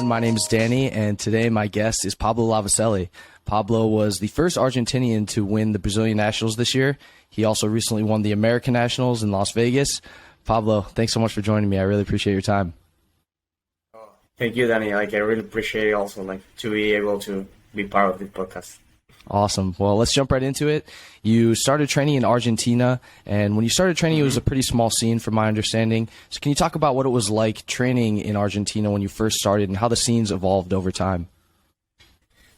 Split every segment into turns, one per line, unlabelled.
everyone. My name is Danny, and today my guest is Pablo Lavaselli. Pablo was the first Argentinian to win the Brazilian Nationals this year. He also recently won the American Nationals in Las Vegas. Pablo, thanks so much for joining me. I really appreciate your time.
Thank you, Danny. I really appreciate it also to be able to be part of this podcast.
Awesome. Well, let's jump right into it. You started training in Argentina, and when you started training, it was a pretty small scene from my understanding. So can you talk about what it was like training in Argentina when you first started and how the scenes evolved over time?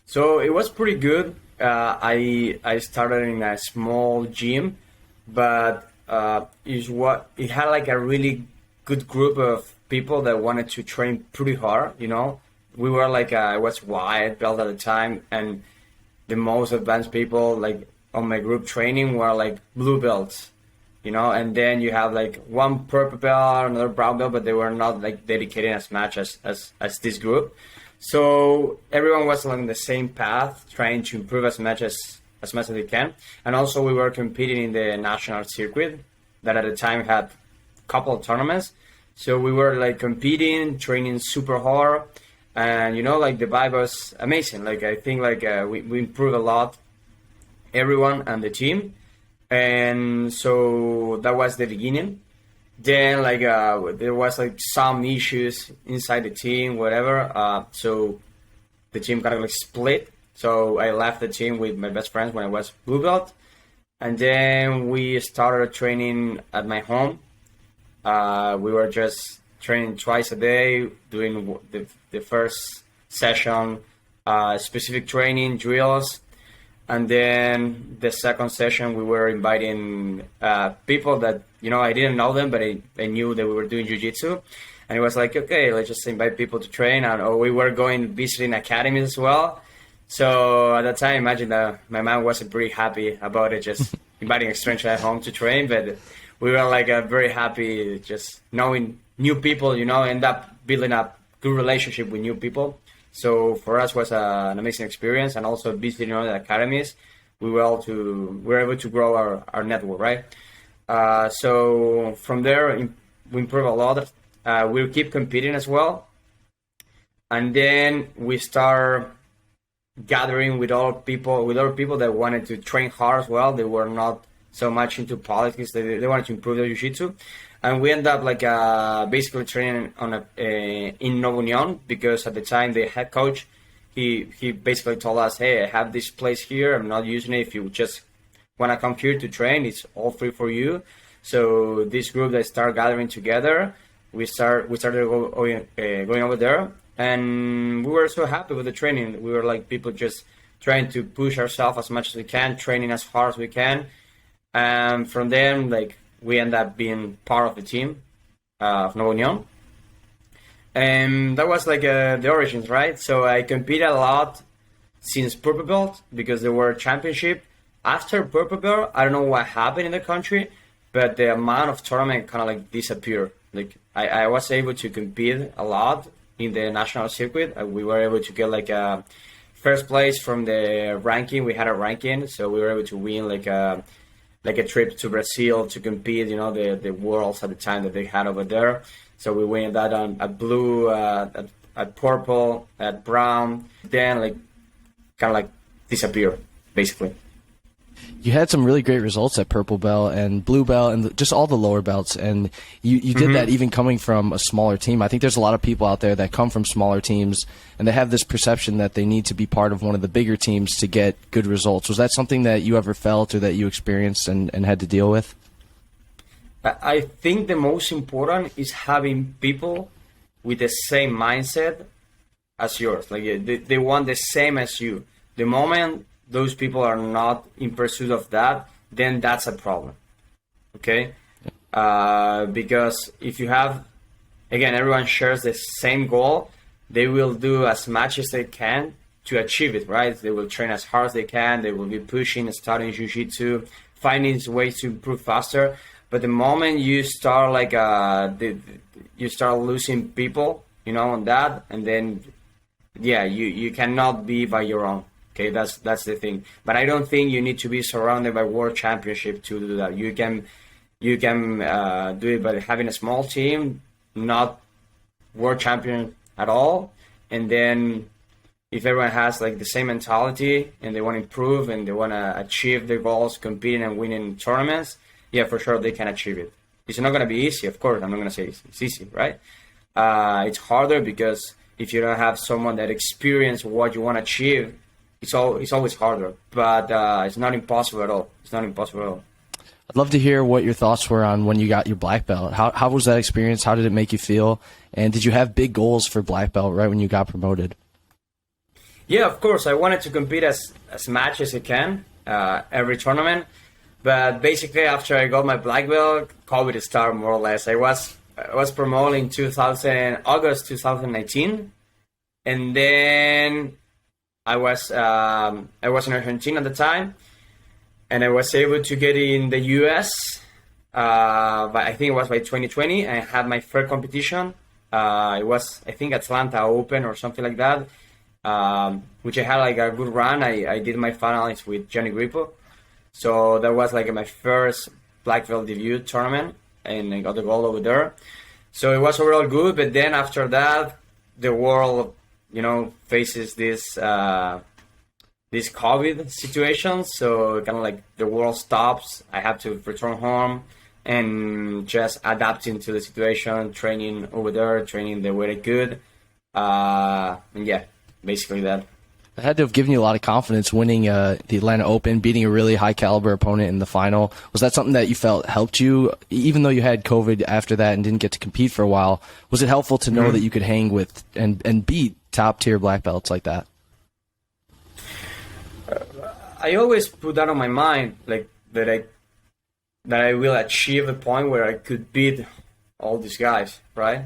So it was pretty good. I started in a small gym, but it had like a really good group of people that wanted to train pretty hard, you know. We were I was white belt at the time, and the most advanced people on my group training were blue belts, you know, and then you have one purple belt, another brown belt, but they were not dedicated as much as this group. So everyone was along the same path, trying to improve as much as they can. And also we were competing in the national circuit that at the time had a couple of tournaments. So we were competing, training super hard. And, you know, the vibe was amazing. I think we improved a lot, everyone and the team. And so that was the beginning. Then, there was some issues inside the team, whatever. So the team kind of split. So I left the team with my best friends when I was blue belt. And then we started training at my home. We were just training twice a day, doing the first session, specific training drills, and then the second session we were inviting people that, you know, I didn't know them, but I knew that we were doing Jiu-Jitsu, and it was okay, let's just invite people to train. And we were visiting academies as well. So at that time, imagine that my mom wasn't pretty happy about it, just inviting a stranger at home to train, but we were very happy just knowing new people, you know, end up building up good relationship with new people. So for us was an amazing experience, and also visiting other academies, we were able to grow our network, right? So from there we improved a lot. We'll keep competing as well, and then we start gathering with other people that wanted to train hard as well. They were not so much into politics. They wanted to improve their jiu-jitsu. And we ended up basically training in Nuevo Unión, because at the time the head coach, he basically told us, hey, I have this place here, I'm not using it. If you just want to come here to train, it's all free for you. So this group that started gathering together, we started going over there, and we were so happy with the training. We were people just trying to push ourselves as much as we can, training as hard as we can. And from then, we end up being part of the team of Nuevo Unión. And that was the origins, right? So I competed a lot since purple belt, because there were championship. After purple belt, I don't know what happened in the country, but the amount of tournament kind of disappeared. I was able to compete a lot in the national circuit. We were able to get a first place from the ranking. We had a ranking, so we were able to win a trip to Brazil to compete, you know, the worlds at the time that they had over there. So we win that at blue, at purple, at brown, then kind of disappear, basically.
You had some really great results at purple belt and blue belt and just all the lower belts, and you did that even coming from a smaller team. I think there's a lot of people out there that come from smaller teams and they have this perception that they need to be part of one of the bigger teams to get good results. Was that something that you ever felt or that you experienced and had to deal with?
I think the most important is having people with the same mindset as yours. They want the same as you. The moment those people are not in pursuit of that, then that's a problem. Okay? Because if you have, again, everyone shares the same goal, they will do as much as they can to achieve it, right? They will train as hard as they can. They will be pushing, starting jiu-jitsu, finding ways to improve faster. But the moment you start you start losing people, you know, on that, and then, yeah, you cannot be by your own. Okay, that's the thing. But I don't think you need to be surrounded by world championship to do that. You can do it by having a small team, not world champion at all, And then if everyone has like the same mentality and they want to improve and they want to achieve their goals, competing and winning tournaments, yeah, for sure they can achieve it. It's not going to be easy, of course. I'm not going to say it's easy, right? It's harder because if you don't have someone that experience what you want to achieve, it's always harder. But it's not impossible at all. It's not impossible at all.
I'd love to hear what your thoughts were on when you got your black belt. How was that experience? How did it make you feel? And did you have big goals for black belt right when you got promoted?
Yeah, of course. I wanted to compete as much as I can, every tournament. But basically, after I got my black belt, COVID started more or less. I was promoted in August 2019, and then I was in Argentina at the time, and I was able to get in the US. But I think it was by 2020. I had my first competition. It was, I think, Atlanta Open or something like that. Which I had like a good run. I did my finals with Johnny Grippo. So that was like my first black belt debut tournament, and I got the gold over there. So it was overall good, but then after that, the world, faces this COVID situation. So kind of like the world stops. I have to return home and just adapting to the situation, training over there, training the way I could. And yeah. Basically that.
It had to have given you a lot of confidence winning the Atlanta Open, beating a really high caliber opponent in the final. Was that something that you felt helped you, even though you had COVID after that and didn't get to compete for a while? Was it helpful to know that you could hang with and beat top tier black belts like that?
I always put that on my mind, like that I will achieve a point where I could beat all these guys, right?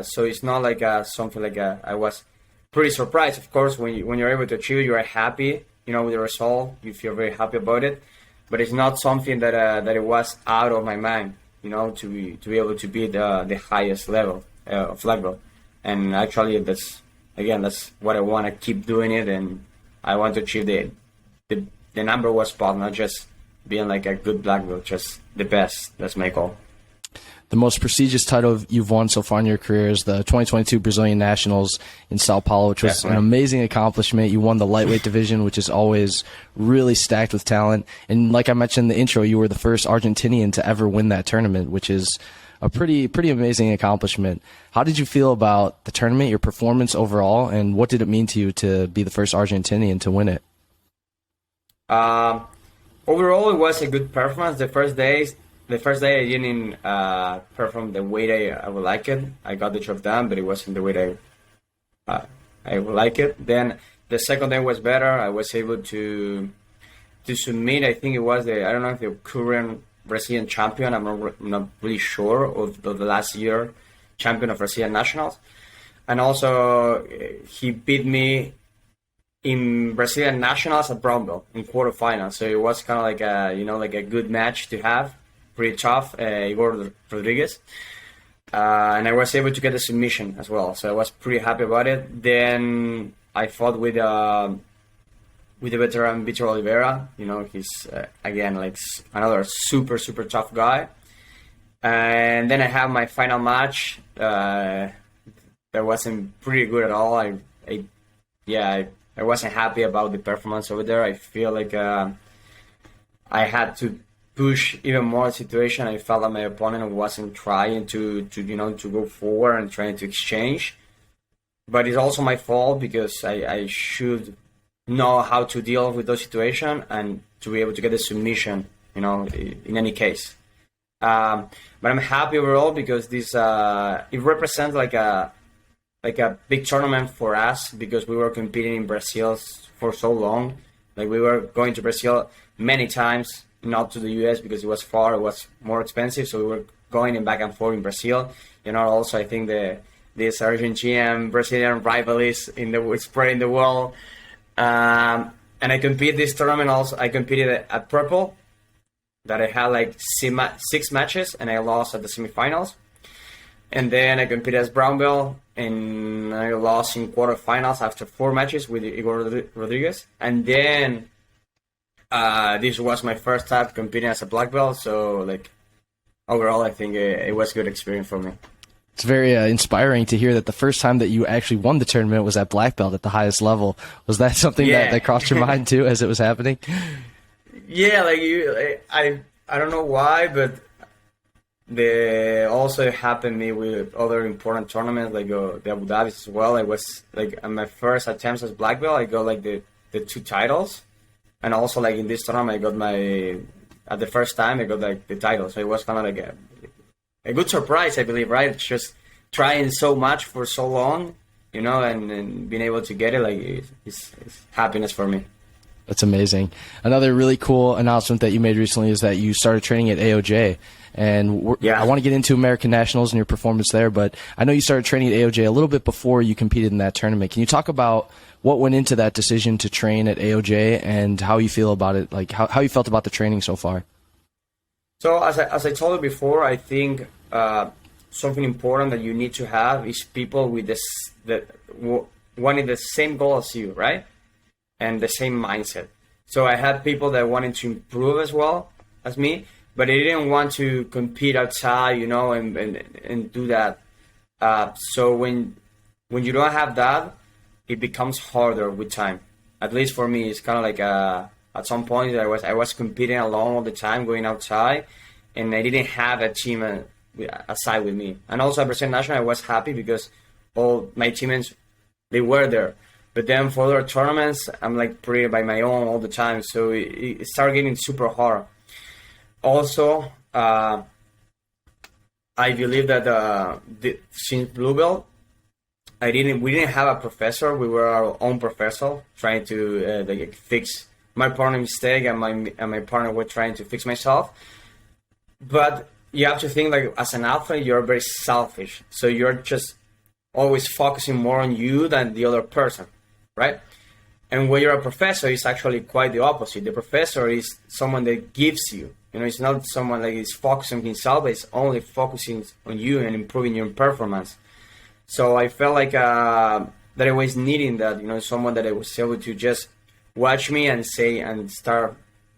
So it's not like something like I was pretty surprised. Of course, when you're able to achieve, you are happy, with the result. You feel very happy about it, but it's not something that it was out of my mind, to be able to be the highest level of black belt. And actually, that's what I want to keep doing it, and I want to achieve the number one spot, not just being like a good black belt, just the best. That's my goal.
The most prestigious title you've won so far in your career is the 2022 Brazilian Nationals in Sao Paulo, which was an amazing accomplishment. You won the lightweight division, which is always really stacked with talent. And like I mentioned in the intro, you were the first Argentinian to ever win that tournament, which is a pretty amazing accomplishment. How did you feel about the tournament, your performance overall, and what did it mean to you to be the first Argentinian to win it?
Overall, it was a good performance. The first day I didn't perform the way I would like it. I got the job done, but it wasn't the way I would like it. Then the second day was better. I was able to submit. I think it was I don't know if the current Brazilian champion. I'm not really sure of the last year champion of Brazilian Nationals, and also he beat me in Brazilian Nationals at brown belt in quarterfinals. So it was kind of like a good match to have. Pretty tough, Igor Rodriguez, and I was able to get a submission as well. So I was pretty happy about it. Then I fought with the veteran Vitor Oliveira. He's again like another super tough guy. And then I have my final match. That wasn't pretty good at all. I wasn't happy about the performance over there. I feel like I had to push even more situation. I felt that my opponent wasn't trying to go forward and trying to exchange. But it's also my fault because I should know how to deal with those situations and to be able to get a submission, in any case. But I'm happy overall because this it represents like a big tournament for us because we were competing in Brazil for so long. Like we were going to Brazil many times, not to the US because it was far, it was more expensive. So we were going back and forth in Brazil. Also I think this Argentine Brazilian rivalries spreading the world. And I competed this tournament also. I competed at purple, that I had like 6 matches and I lost at the semifinals. And then I competed as brown belt and I lost in quarterfinals after 4 matches with Igor Rodriguez. And then this was my first time competing as a black belt, so like overall I think it was a good experience for me.
It's very inspiring to hear that the first time that you actually won the tournament was at black belt at the highest level. Was that something that crossed your mind too as it was happening?
Yeah, I don't know why, but they also happened me with other important tournaments like the Abu Dhabi as well. I was like on my first attempts as black belt, I got like the 2 titles, and also like in this tournament, I got at the first time I got like the title. So it was kind of like a good surprise, I believe, right? Just trying so much for so long, and being able to get it, like it's happiness for me.
That's amazing. Another really cool announcement that you made recently is that you started training at AOJ. And I want to get into American Nationals and your performance there, but I know you started training at AOJ a little bit before you competed in that tournament. Can you talk about what went into that decision to train at AOJ and how you feel about it, like how you felt about the training so far?
So as I told you before, I think something important that you need to have is people with wanting the same goal as you, right? And the same mindset. So I had people that wanted to improve as well as me, but they didn't want to compete outside, and do that. So when you don't have that, it becomes harder with time. At least for me, it's kind of like at some point I was competing alone all the time, going outside, and I didn't have a team aside with me. And also at Brazilian National, I was happy because all my teammates, they were there. But then for other tournaments, I'm like pretty by my own all the time. So it started getting super hard. Also, I believe that since blue belt, we didn't have a professor. We were our own professor, trying to fix my partner mistake, and my partner were trying to fix myself. But you have to think like as an athlete, you're very selfish. So you're just always focusing more on you than the other person, right? And when you're a professor, it's actually quite the opposite. The professor is someone that gives you. It's not someone like is focusing on himself, but it's only focusing on you and improving your performance. So I felt like that I was needing that, someone that I was able to just watch me and say and start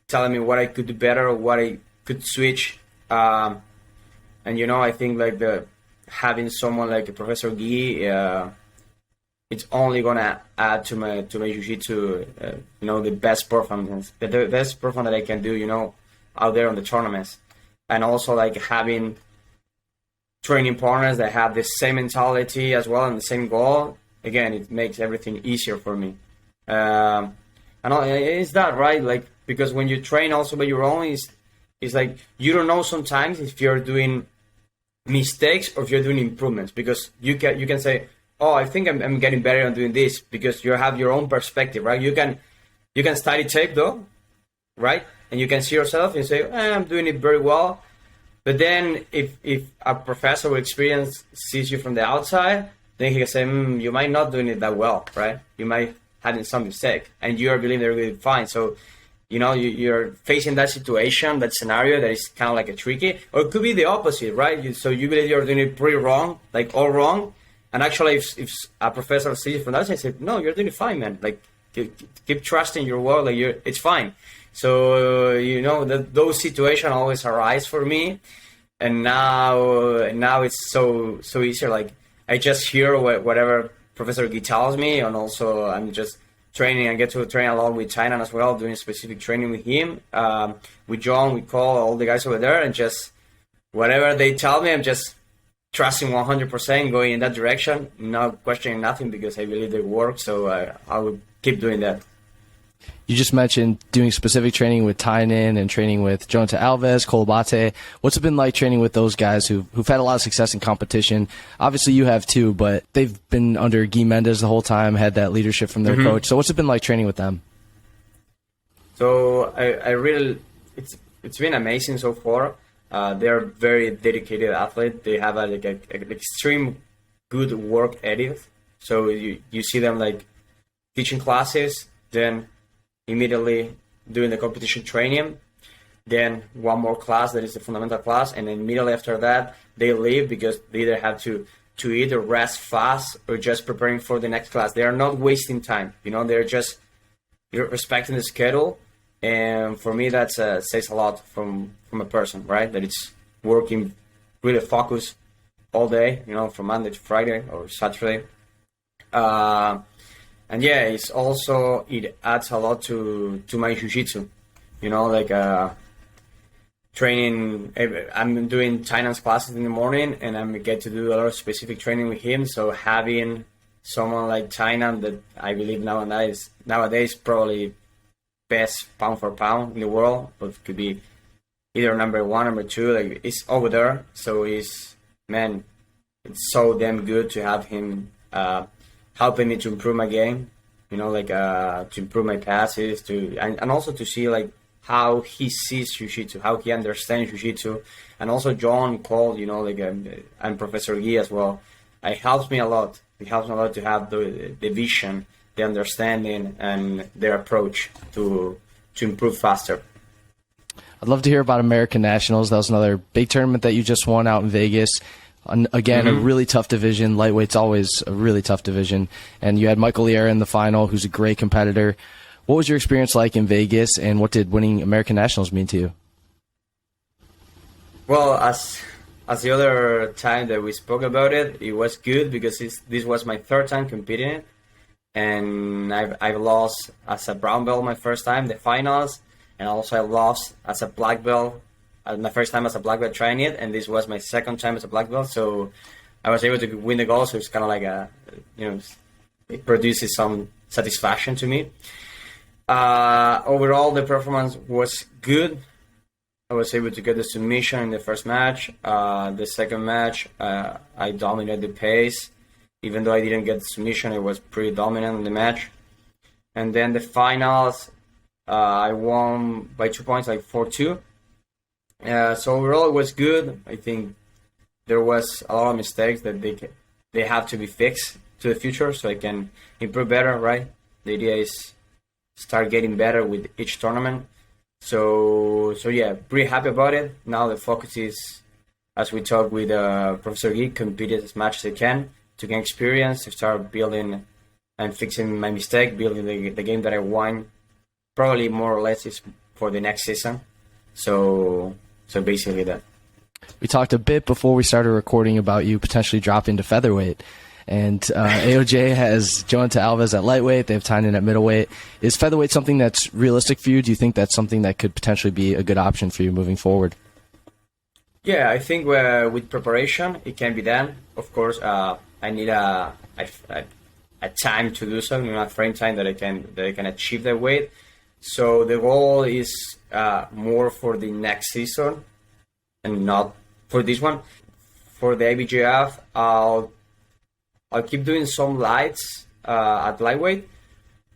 telling me what I could do better, what I could switch. And I think like having someone like Professor Guy, it's only gonna add to my jiu-jitsu, the best performance, the best performance that I can do, out there on the tournaments. And also like having training partners that have the same mentality as well and the same goal. Again, it makes everything easier for me. And it's that, right? Like, because when you train also by your own, it's like you don't know sometimes if you're doing mistakes or if you're doing improvements, because you can say, oh, I think I'm getting better on doing this, because you have your own perspective, right? You can study tape though, right? And you can see yourself and say, I'm doing it very well. But then if a professor with experience sees you from the outside, then he can say, you might not doing it that well, right? You might having some mistake, and you are believing they're really fine. So, you're facing that situation, that scenario that is kind of like a tricky, or it could be the opposite, right? So you believe you're doing it pretty wrong, like all wrong. And actually, if a professor sees you from the outside, say, no, you're doing it fine, man. Like, keep trusting your work, like it's fine. So, those situations always arise for me. And now it's so easier. Like, I just hear whatever Professor Guy tells me, and also I'm just training. I get to train along with China as well, doing specific training with him, with John, with Cole, all the guys over there, and just whatever they tell me, I'm just trusting 100%, going in that direction, not questioning nothing, because I believe they work. So I will keep doing that.
You just mentioned doing specific training with Tynan and training with Jonathan Alves, Cole Bate. What's it been like training with those guys who've had a lot of success in competition? Obviously you have too, but they've been under Guy Mendes the whole time, had that leadership from their coach. So what's it been like training with them?
So I really, it's been amazing so far. They're very dedicated athletes. They have an extreme good work ethic. So you see them like teaching classes, then immediately doing the competition training, then one more class that is the fundamental class, and then immediately after that they leave because they either have to either rest fast or just preparing for the next class. They are not wasting time, they're just respecting the schedule. And for me, that says a lot from a person, right? That it's working really focused all day, from Monday to Friday or Saturday. And yeah, it adds a lot to my jiu-jitsu, training. I'm doing Chinese classes in the morning, and I get to do a lot of specific training with him. So having someone like China, that I believe nowadays probably best pound for pound in the world, but could be either number one, number two, like it's over there. So it's so damn good to have him helping me to improve my game, to improve my passes, and also to see like how he sees jiu-jitsu, how he understands jiu-jitsu, and also John Cole, and Professor Guy as well. It helps me a lot. It helps me a lot to have the vision, the understanding, and their approach to improve faster.
I'd love to hear about American Nationals. That was another big tournament that you just won out in Vegas. Again, a really tough division. Lightweight's always a really tough division. And you had Michael Liera in the final, who's a great competitor. What was your experience like in Vegas, and what did winning American Nationals mean to you?
Well, as the other time that we spoke about it, it was good because this was my third time competing it. And I've lost as a brown belt my first time, the finals. And also I lost as a black belt, my first time as a black belt trying it, and this was my second time as a black belt. So I was able to win the gold, so it's kind of like it produces some satisfaction to me. Overall, the performance was good. I was able to get the submission in the first match. The second match, I dominated the pace. Even though I didn't get the submission, it was pretty dominant in the match. And then the finals, I won by 2 points, like 4-2. So overall, it was good. I think there was a lot of mistakes that they have to be fixed to the future, so I can improve better, right? The idea is start getting better with each tournament. So yeah, pretty happy about it. Now the focus is, as we talked with Professor Guy, compete as much as I can to gain experience, to start building and fixing my mistake, building the game that I won. Probably more or less is for the next season. So basically that.
We talked a bit before we started recording about you potentially dropping to featherweight. And AOJ has Joanta Alves at lightweight. They have Tynan at middleweight. Is featherweight something that's realistic for you? Do you think that's something that could potentially be a good option for you moving forward?
Yeah, I think with preparation, it can be done. Of course, I need a time to do so, a frame time that I can achieve that weight. So the goal is more for the next season and not for this one. For the IBJJF, I'll keep doing some lights at lightweight,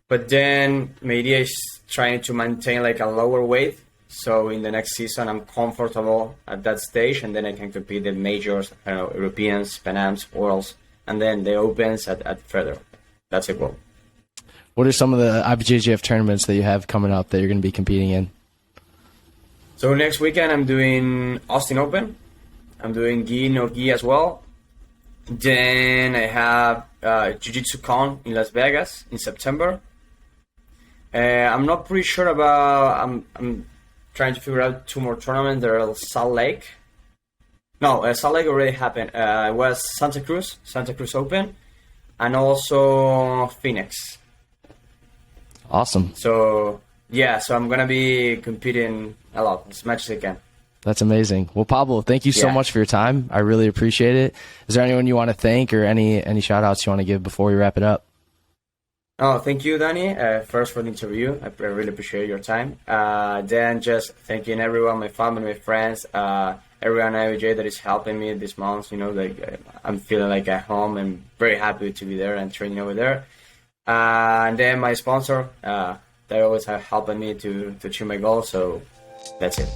but then my idea is trying to maintain like a lower weight. So in the next season, I'm comfortable at that stage, and then I can compete the majors, Europeans, Pan Ams, Worlds, and then the Opens at further. That's a goal.
What are some of the IBJJF tournaments that you have coming up that you're going to be competing in?
So next weekend, I'm doing Austin Open. I'm doing Gi as well. Then I have Jiu-Jitsu Con in Las Vegas in September. I'm not pretty sure about. I'm trying to figure out 2 more tournaments. There are Salt Lake. No, Salt Lake already happened. It was Santa Cruz Open, and also Phoenix.
Awesome.
So yeah, I'm gonna be competing a lot, as much as I can.
That's amazing. Well, Pablo, thank you so much for your time. I really appreciate it. Is there anyone you want to thank, or any shout outs you want to give before we wrap it up?
Oh, thank you, Danny, first for the interview. I really appreciate your time. Then just thanking everyone, my family, my friends, everyone at IBJ that is helping me this month. I'm feeling like at home and very happy to be there and training over there. And then my sponsor, they always have helping me to achieve my goals. So that's it.